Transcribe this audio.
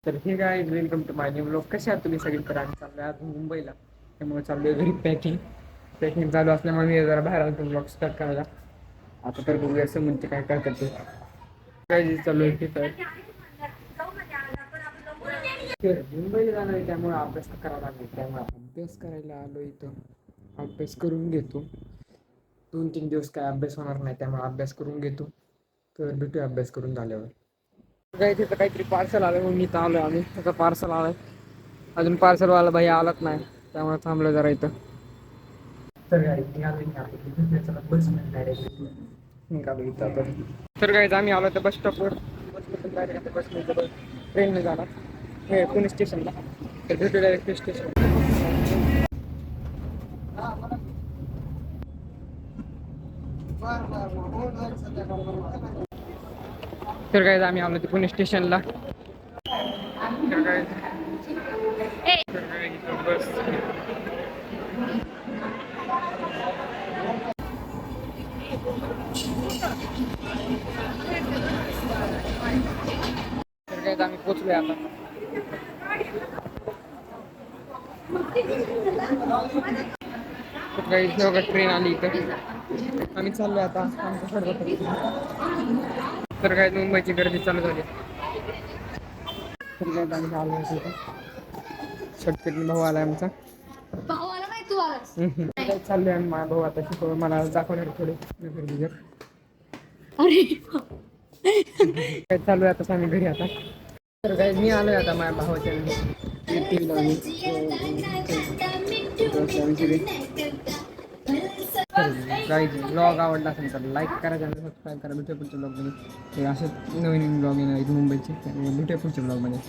तर हे काय welcome to my new blog. कसे आहात तुम्ही सगळे? तर आम्ही चाललोय आज मुंबईला, त्यामुळे चाललोय घरी पॅकिंग चालू असल्यामुळे मी जरा बाहेर आलो ब्लॉग स्टार्ट करायला. आता तर बघूया असं म्हणते काय काय करते काय चालू आहे तिथं. मुंबईला जाणार आहे त्यामुळे अभ्यास करायला लागेल, त्यामुळे अभ्यास करायला आलो इथं. अभ्यास करून घेतो. 2-3 दिवस काय अभ्यास होणार नाही, त्यामुळे अभ्यास करून घेतो. तर भेटूया अभ्यास करून झाल्यावर. काय तिथं काहीतरी पार्सल आलं म्हणून इथं आलोय आम्ही. त्याचा पार्सल आलाय, अजून पार्सलवाला भाई आलाच नाही, त्यामुळे थांबलो जरा इथं. तर काय निघालो इथं आता. तर काय आम्ही आलो तर बस स्टॉपवर. ट्रेनने जाणार हे पुणे स्टेशनला. तर भेटू डायरेक्ट स्टेशन. तर काय आम्ही आलो ते पुणे स्टेशनला. तर काय बस. तर काय आम्ही पोचलोय आता. तर काही ट्रेन आली इथं. आम्ही चाललोय आता आमच्या तर काय मुंबईची गर्दी चालू झाली. तर काय आम्ही आलो इथं. शॉर्टकटने भाऊ आलाय आमचा. काय चाललंय आणि माझा भाऊ आता शिकव मला दाखवणार थोडे नगर. काय चालू आहे आता आम्ही घरी आता. तर काय मी आलोय आता माझ्या भावाच्या ब्लॉग आवडला असेल तर लाईक करा, चॅनल सबस्क्राईब करा. भेटूया पुढच्या ब्लॉगमध्ये. असं नवीन ब्लॉग येणार आहेत मुंबईचे, भेटूया पुढच्या ब्लॉगमध्ये.